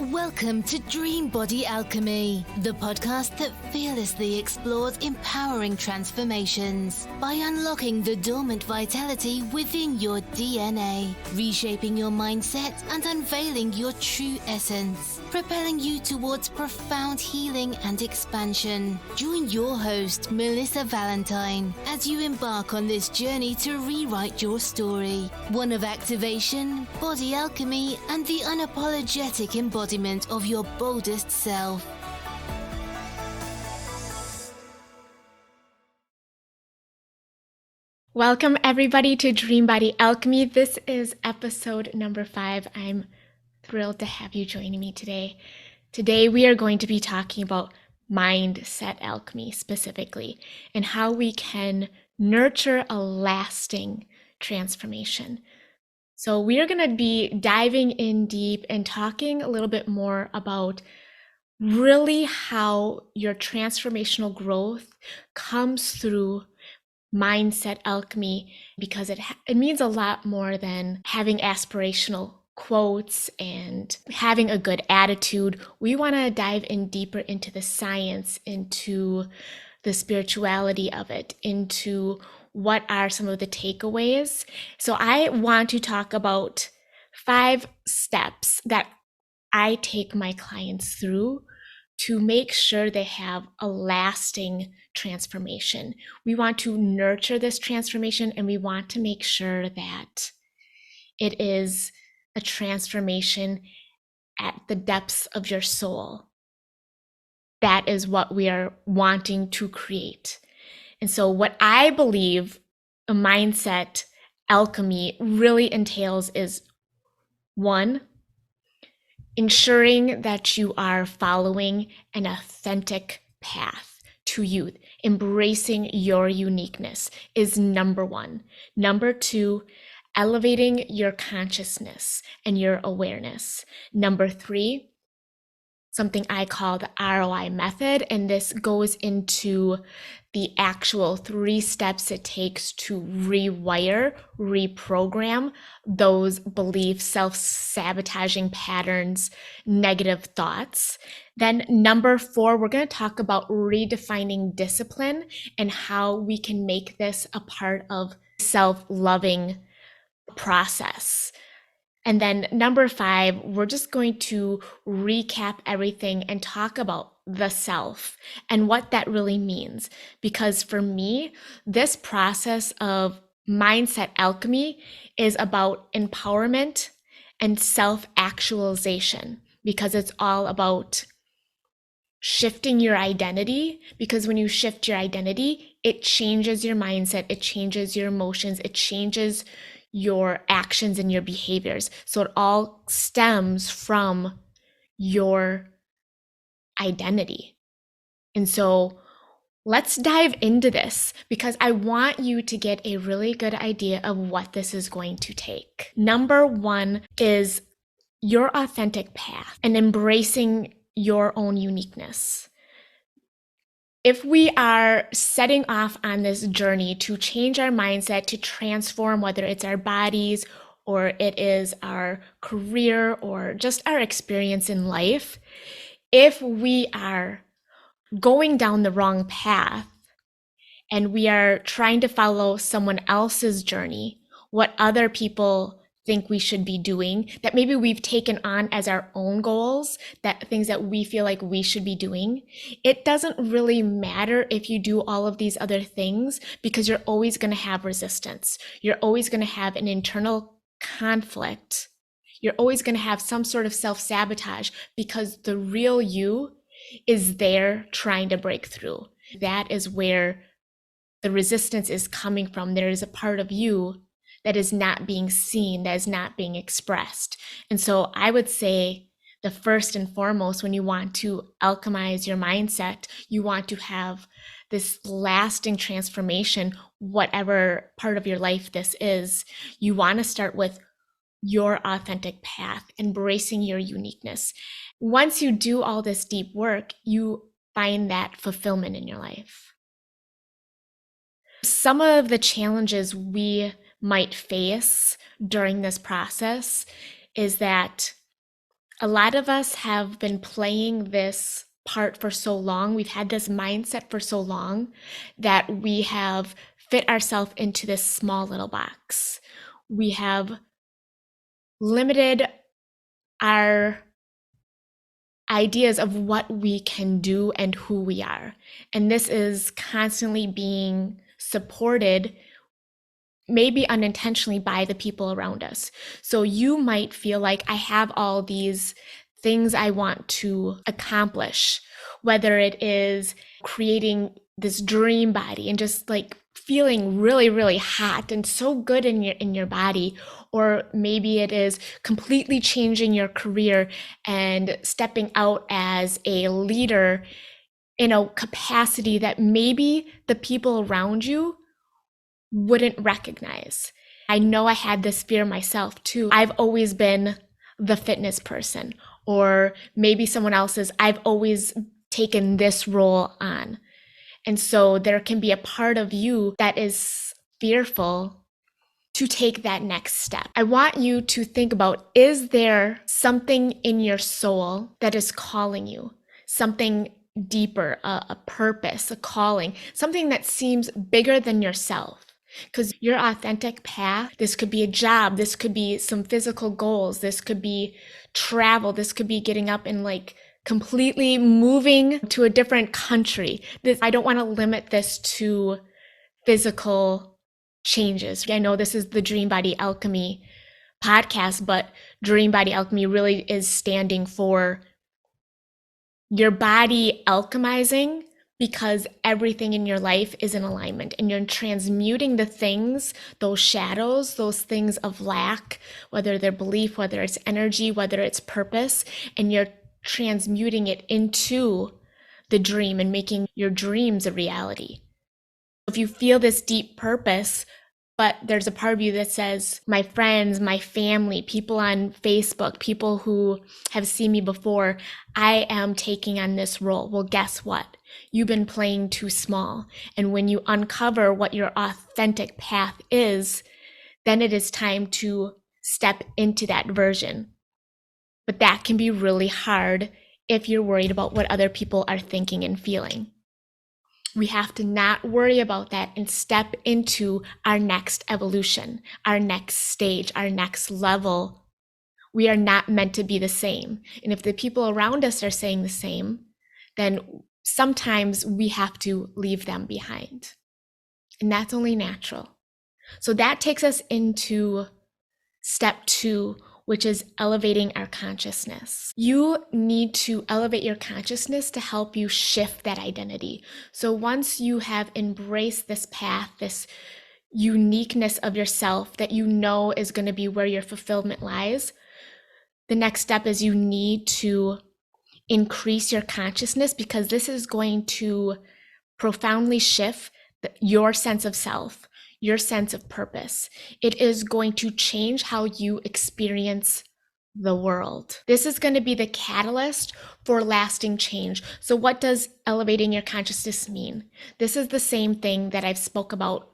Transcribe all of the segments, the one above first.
Welcome to Dream Body Alchemy, the podcast that fearlessly explores empowering transformations by unlocking the dormant vitality within your DNA, reshaping your mindset and unveiling your true essence, propelling you towards profound healing and expansion. Join your host, Melissa Valentine, as you embark on this journey to rewrite your story, one of activation, body alchemy, and the unapologetic embodiment of your boldest self. Welcome everybody to Dream Body Alchemy. This is episode number 5. I'm thrilled to have you joining me today. Today we are going to be talking about mindset alchemy specifically and how we can nurture a lasting transformation. So we are going to be diving in deep and talking a little bit more about really how your transformational growth comes through mindset alchemy, because it means a lot more than having aspirational quotes and having a good attitude. We want to dive in deeper into the science, into the spirituality of it, into what are some of the takeaways. So I want to talk about 5 steps that I take my clients through to make sure they have a lasting transformation. We want to nurture this transformation, and we want to make sure that it is a transformation at the depths of your soul. That is what we are wanting to create. And so what I believe a mindset alchemy really entails is, 1, ensuring that you are following an authentic path to you. Embracing your uniqueness is number 1. Number 2, elevating your consciousness and your awareness. Number 3, something I call the ROI method, and this goes into the actual 3 steps it takes to rewire, reprogram those beliefs, self-sabotaging patterns, negative thoughts. Then number 4, we're going to talk about redefining discipline and how we can make this a part of self-loving process. And then number 5, we're just going to recap everything and talk about the self and what that really means. Because for me, this process of mindset alchemy is about empowerment and self-actualization, because it's all about shifting your identity. Because when you shift your identity, it changes your mindset, it changes your emotions, it changes your actions and your behaviors. So it all stems from your identity. And so let's dive into this, because I want you to get a really good idea of what this is going to take. Number 1 is your authentic path and embracing your own uniqueness. If we are setting off on this journey to change our mindset, to transform, whether it's our bodies or it is our career or just our experience in life, if we are going down the wrong path and we are trying to follow someone else's journey, what other people think we should be doing, that maybe we've taken on as our own goals, that things that we feel like we should be doing, it doesn't really matter if you do all of these other things, because you're always going to have resistance. You're always going to have an internal conflict. You're always going to have some sort of self-sabotage, because the real you is there trying to break through. That is where the resistance is coming from. There is a part of you that is not being seen, that is not being expressed. And so I would say the first and foremost, when you want to alchemize your mindset, you want to have this lasting transformation, whatever part of your life this is, you want to start with your authentic path, embracing your uniqueness. Once you do all this deep work, you find that fulfillment in your life. Some of the challenges we might face during this process is that A lot of us have been playing this part for so long. We've had this mindset for so long that we have fit ourselves into this small little box. We have limited our ideas of what we can do and who we are. And this is constantly being supported, maybe unintentionally, by the people around us. So you might feel like, I have all these things I want to accomplish, whether it is creating this dream body and just like feeling really, really hot and so good in your body, or maybe it is completely changing your career and stepping out as a leader in a capacity that maybe the people around you wouldn't recognize. I know I had this fear myself too. I've always been the fitness person, or maybe someone else's. I've always taken this role on. And so there can be a part of you that is fearful to take that next step. I want you to think about, is there something in your soul that is calling you? Something deeper, a purpose, a calling, something that seems bigger than yourself. Because your authentic path, this could be a job, this could be some physical goals, this could be travel, this could be getting up and like completely moving to a different country. I don't want to limit this to physical changes. I know this is the Dream Body Alchemy podcast, but Dream Body Alchemy really is standing for your body alchemizing, because everything in your life is in alignment, and you're transmuting the things, those shadows, those things of lack, whether they're belief, whether it's energy, whether it's purpose, and you're transmuting it into the dream and making your dreams a reality. If you feel this deep purpose, but there's a part of you that says, my friends, my family, people on Facebook, people who have seen me before, I am taking on this role. Well, guess what? You've been playing too small. And when you uncover what your authentic path is, then it is time to step into that version. But that can be really hard if you're worried about what other people are thinking and feeling. We have to not worry about that and step into our next evolution, our next stage, our next level. We are not meant to be the same. And if the people around us are saying the same, then sometimes we have to leave them behind. And that's only natural. So that takes us into step 2, which is elevating our consciousness. You need to elevate your consciousness to help you shift that identity. So once you have embraced this path, this uniqueness of yourself that you know is going to be where your fulfillment lies, the next step is you need to increase your consciousness, because this is going to profoundly shift your sense of self, your sense of purpose. It is going to change how you experience the world. This is going to be the catalyst for lasting change. So what does elevating your consciousness mean? This is the same thing that I've spoke about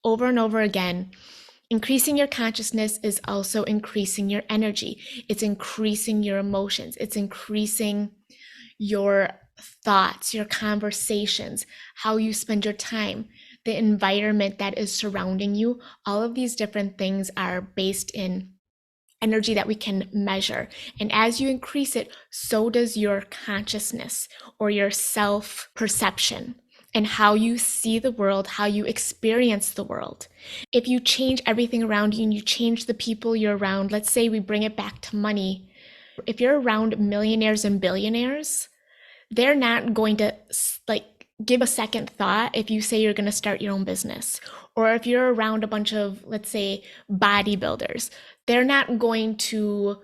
over and over again. Increasing your consciousness is also increasing your energy. It's increasing your emotions. It's increasing your thoughts, your conversations, how you spend your time, the environment that is surrounding you. All of these different things are based in energy that we can measure. And as you increase it, so does your consciousness or your self-perception and how you see the world, how you experience the world. If you change everything around you and you change the people you're around, let's say we bring it back to money. If you're around millionaires and billionaires, they're not going to give a second thought if you say you're going to start your own business. Or if you're around a bunch of, let's say, bodybuilders, they're not going to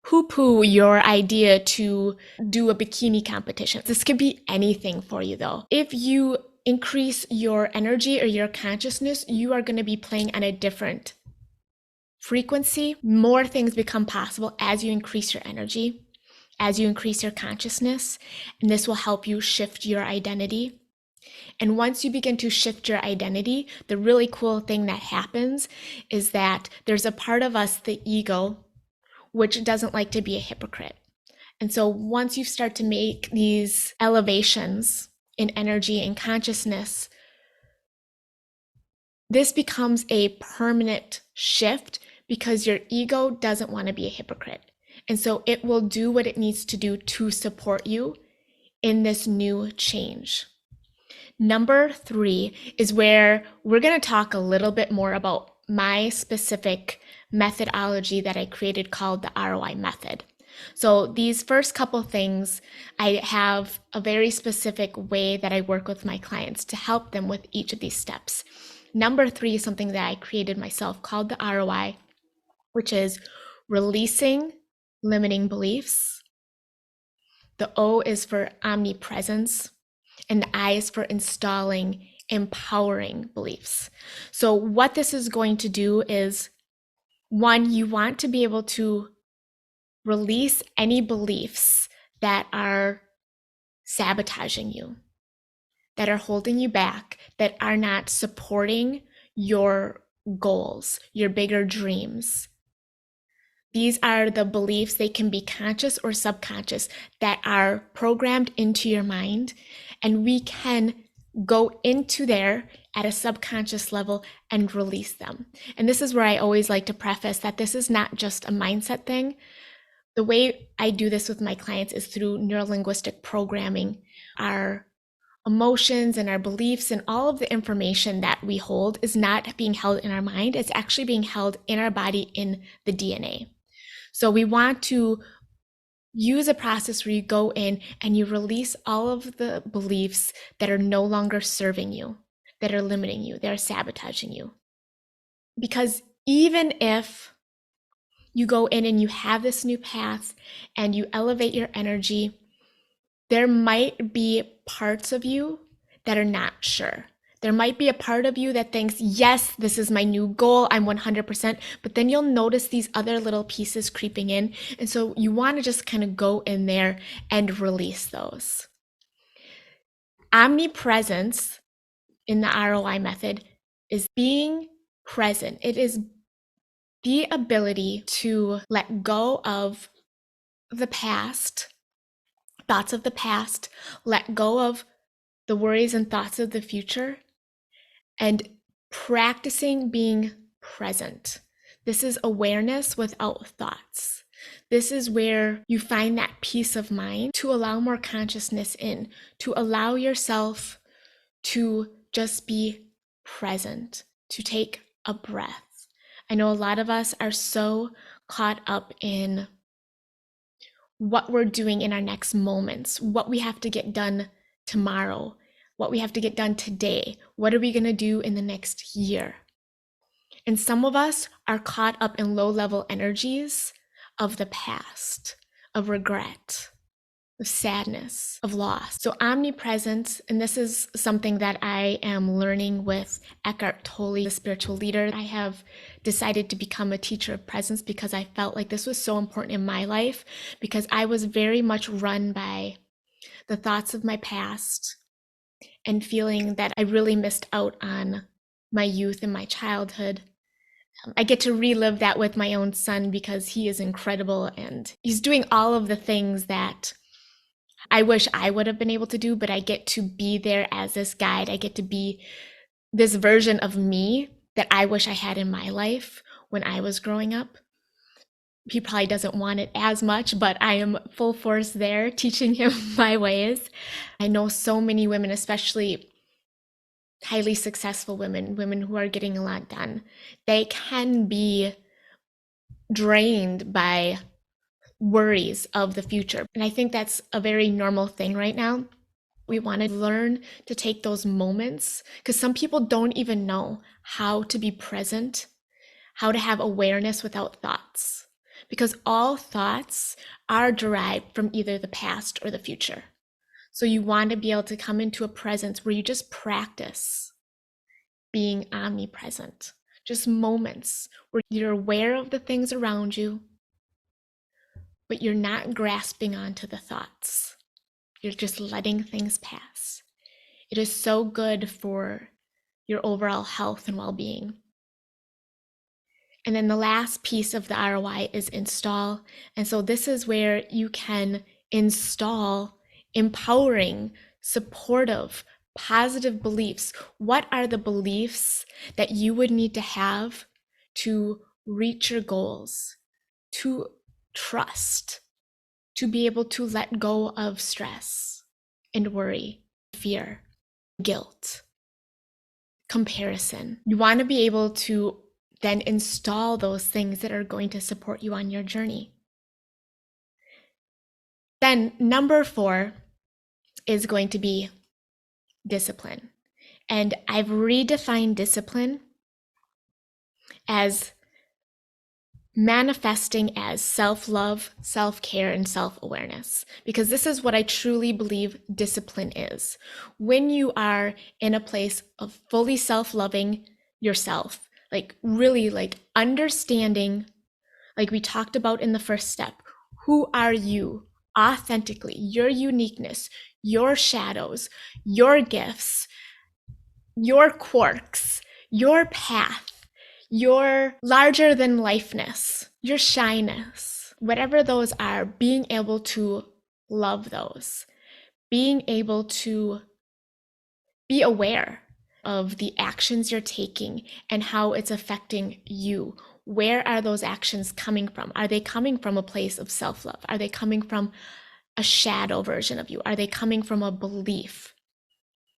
poo-poo your idea to do a bikini competition. This could be anything for you though. If you increase your energy or your consciousness, you are going to be playing on a different frequency. More things become possible as you increase your energy, as you increase your consciousness, and this will help you shift your identity. And once you begin to shift your identity, the really cool thing that happens is that there's a part of us, the ego, which doesn't like to be a hypocrite. And so once you start to make these elevations in energy and consciousness, this becomes a permanent shift because your ego doesn't want to be a hypocrite. And so it will do what it needs to do to support you in this new change. Number 3 is where we're going to talk a little bit more about my specific methodology that I created called the ROI method. So these first couple things, I have a very specific way that I work with my clients to help them with each of these steps. Number 3 is something that I created myself called the ROI, which is releasing limiting beliefs. The O is for omnipresence, and the I is for installing empowering beliefs. So what this is going to do is, one, you want to be able to release any beliefs that are sabotaging you, that are holding you back, that are not supporting your goals, your bigger dreams. These are the beliefs, they can be conscious or subconscious, that are programmed into your mind. And we can go into there at a subconscious level and release them. And this is where I always like to preface that this is not just a mindset thing. The way I do this with my clients is through neurolinguistic programming. Our emotions and our beliefs and all of the information that we hold is not being held in our mind. It's actually being held in our body in the DNA. So we want to use a process where you go in and you release all of the beliefs that are no longer serving you, that are limiting you, that are sabotaging you. Because even if you go in and you have this new path and you elevate your energy, there might be parts of you that are not sure. There might be a part of you that thinks, yes, this is my new goal, I'm 100%, but then you'll notice these other little pieces creeping in. And so you want to just kind of go in there and release those. Omnipresence in the ROI method is being present. It is the ability to let go of the past, thoughts of the past, let go of the worries and thoughts of the future, and practicing being present. This is awareness without thoughts. This is where you find that peace of mind to allow more consciousness in, to allow yourself to just be present, to take a breath. I know a lot of us are so caught up in what we're doing in our next moments, what we have to get done tomorrow, what we have to get done today. What are we going to do in the next year? And some of us are caught up in low-level energies of the past, of regret, of sadness, of loss. So omnipresence, and this is something that I am learning with Eckhart Tolle, the spiritual leader. I have decided to become a teacher of presence because I felt like this was so important in my life, because I was very much run by the thoughts of my past and feeling that I really missed out on my youth and my childhood. I get to relive that with my own son because he is incredible and he's doing all of the things that I wish I would have been able to do, but I get to be there as this guide. I get to be this version of me that I wish I had in my life when I was growing up. He probably doesn't want it as much, but I am full force there teaching him my ways. I know so many women, especially highly successful women, women who are getting a lot done, they can be drained by worries of the future. And I think that's a very normal thing right now. We want to learn to take those moments because some people don't even know how to be present, how to have awareness without thoughts, because all thoughts are derived from either the past or the future. So you want to be able to come into a presence where you just practice being omnipresent, just moments where you're aware of the things around you, but you're not grasping onto the thoughts. You're just letting things pass. It is so good for your overall health and well-being. And then the last piece of the ROI is install. And so this is where you can install empowering, supportive, positive beliefs. What are the beliefs that you would need to have to reach your goals, to trust, to be able to let go of stress and worry, fear, guilt, comparison? You want to be able to then install those things that are going to support you on your journey. Then number 4 is going to be discipline. And I've redefined discipline as manifesting as self-love, self-care, and self-awareness, because this is what I truly believe discipline is. When you are in a place of fully self-loving yourself, like really like understanding, like we talked about in the first step, who are you authentically, your uniqueness, your shadows, your gifts, your quirks, your path, your larger than lifeness, your shyness, whatever those are, being able to love those, being able to be aware of the actions you're taking and how it's affecting you. Where are those actions coming from? Are they coming from a place of self-love? Are they coming from a shadow version of you? Are they coming from a belief?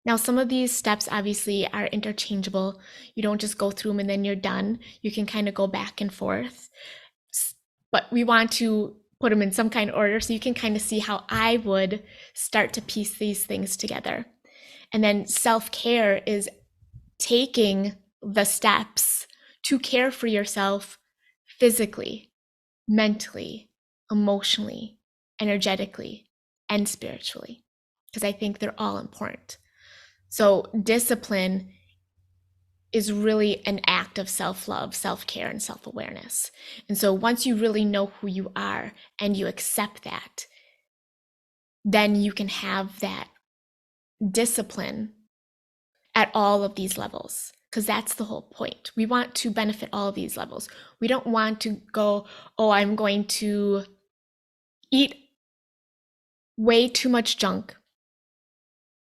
Now, some of these steps obviously are interchangeable. You don't just go through them and then you're done. You can kind of go back and forth. But we want to put them in some kind of order so you can kind of see how I would start to piece these things together. And then self-care is taking the steps to care for yourself physically, mentally, emotionally, energetically, and spiritually, because I think they're all important. So discipline is really an act of self-love, self-care, and self-awareness. And so once you really know who you are and you accept that, then you can have that discipline at all of these levels, because that's the whole point. We want to benefit all of these levels. We don't want to go, oh, I'm going to eat way too much junk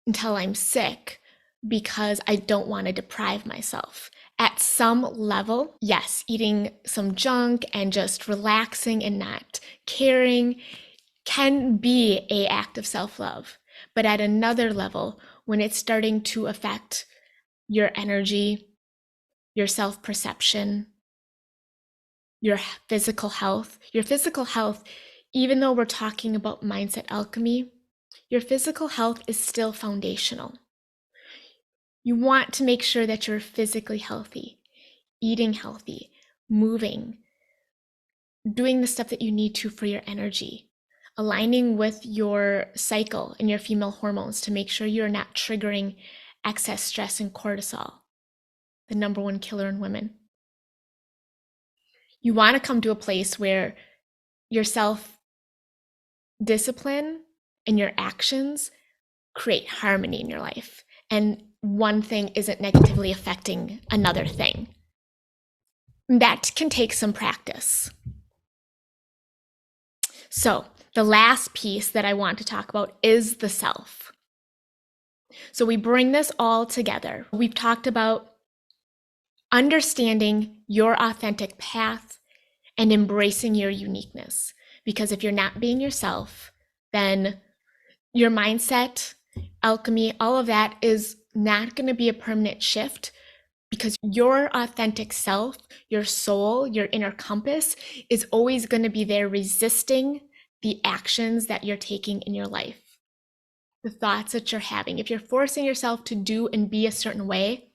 until I'm sick because I don't want to deprive myself. At some level, yes, eating some junk and just relaxing and not caring can be an act of self-love. But at another level, when it's starting to affect your energy, your self-perception, your physical health, even though we're talking about mindset alchemy, your physical health is still foundational. You want to make sure that you're physically healthy, eating healthy, moving, doing the stuff that you need to for your energy, aligning with your cycle and your female hormones to make sure you're not triggering excess stress and cortisol, the number one killer in women. You want to come to a place where your self-discipline and your actions create harmony in your life, and one thing isn't negatively affecting another thing. That can take some practice. So the last piece that I want to talk about is the self. So we bring this all together. We've talked about understanding your authentic path and embracing your uniqueness. Because if you're not being yourself, then your mindset, alchemy, all of that is not going to be a permanent shift, because your authentic self, your soul, your inner compass is always going to be there resisting the actions that you're taking in your life, the thoughts that you're having. If you're forcing yourself to do and be a certain way,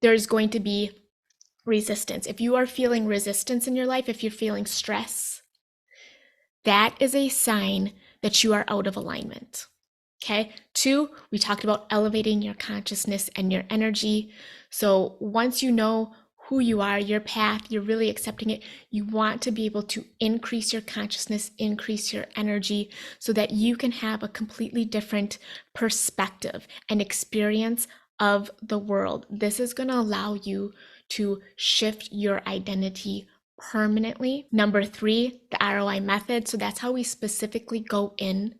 there's going to be resistance. If you are feeling resistance in your life, if you're feeling stress, that is a sign that you are out of alignment. Okay. 2, we talked about elevating your consciousness and your energy. So once you know who you are, your path, you're really accepting it, you want to be able to increase your consciousness, increase your energy, so that you can have a completely different perspective and experience of the world. This is going to allow you to shift your identity permanently. Number 3, the ROI method. So that's how we specifically go in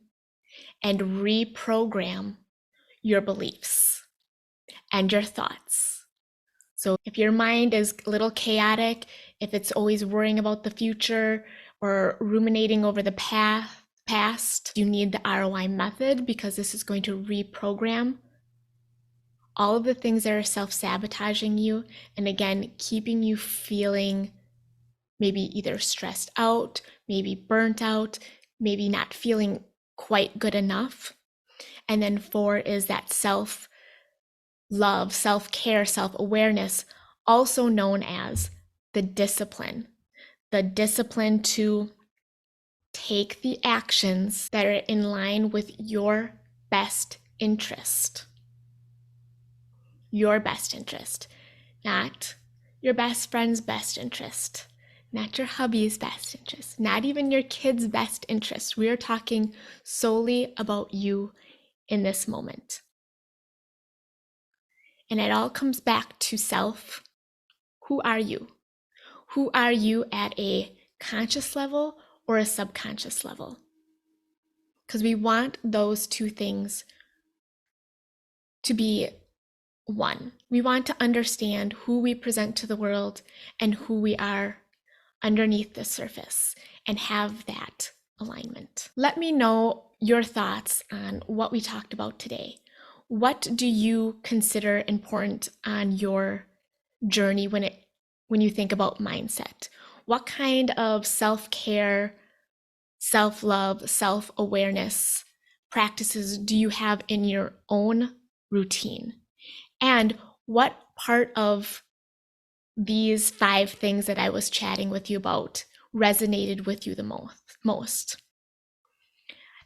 and reprogram your beliefs and your thoughts. So if your mind is a little chaotic, if it's always worrying about the future or ruminating over the past, you need the ROI method, because this is going to reprogram all of the things that are self-sabotaging you, and again, keeping you feeling maybe either stressed out, maybe burnt out, maybe not feeling quite good enough. And then 4 is that self-love, self-care, self-awareness, also known as the discipline to take the actions that are in line with your best interest. Your best interest, not your best friend's best interest, not your hubby's best interest, not even your kid's best interest. We are talking solely about you in this moment. And it all comes back to self. Who are you? Who are you at a conscious level or a subconscious level? Because we want those two things to be one. We want to understand who we present to the world and who we are underneath the surface, and have that alignment. Let me know your thoughts on what we talked about today. What do you consider important on your journey when you think about mindset? What kind of self-care, self-love, self-awareness practices do you have in your own routine? And what part of these 5 things that I was chatting with you about resonated with you the most?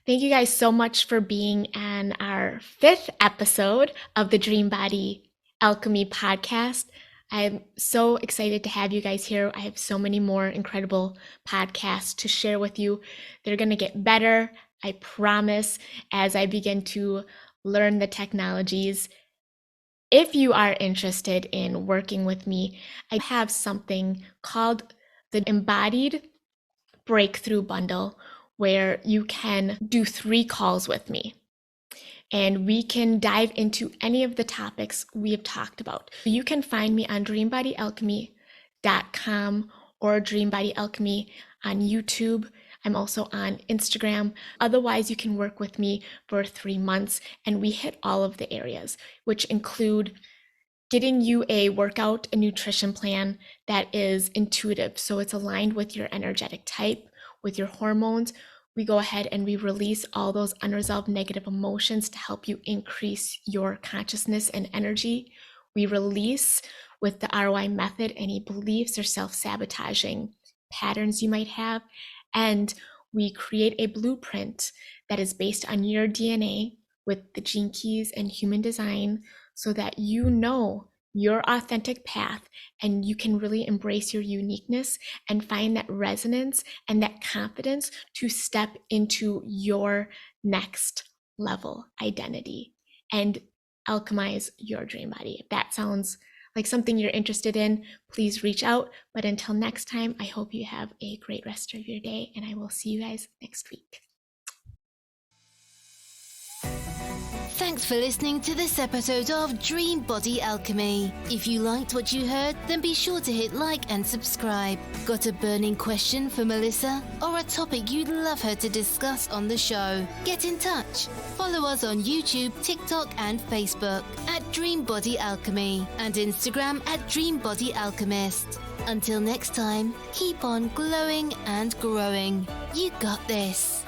Thank you guys so much for being on our 5th episode of the Dream Body Alchemy podcast. I'm so excited to have you guys here. I have so many more incredible podcasts to share with you. They're going to get better, I promise, as I begin to learn the technologies. If you are interested in working with me, I have something called the Embodied Breakthrough Bundle, where you can do 3 calls with me, and we can dive into any of the topics we have talked about. You can find me on dreambodyalchemy.com or Dream Body Alchemy on YouTube. I'm also on Instagram. Otherwise, you can work with me for 3 months, and we hit all of the areas, which include getting you a workout and nutrition plan that is intuitive. So it's aligned with your energetic type, with your hormones. We go ahead and we release all those unresolved negative emotions to help you increase your consciousness and energy. We release with the ROI method any beliefs or self-sabotaging patterns you might have. And we create a blueprint that is based on your DNA with the gene keys and human design, so that you know your authentic path and you can really embrace your uniqueness and find that resonance and that confidence to step into your next level identity and alchemize your dream body. If that sounds like something you're interested in, please reach out. But until next time, I hope you have a great rest of your day, and I will see you guys next week. Thanks for listening to this episode of Dream Body Alchemy. If you liked what you heard, then be sure to hit like and subscribe. Got a burning question for Melissa or a topic you'd love her to discuss on the show? Get in touch. Follow us on YouTube, TikTok, and Facebook at Dream Body Alchemy and Instagram at Dream Body Alchemist. Until next time, keep on glowing and growing. You got this.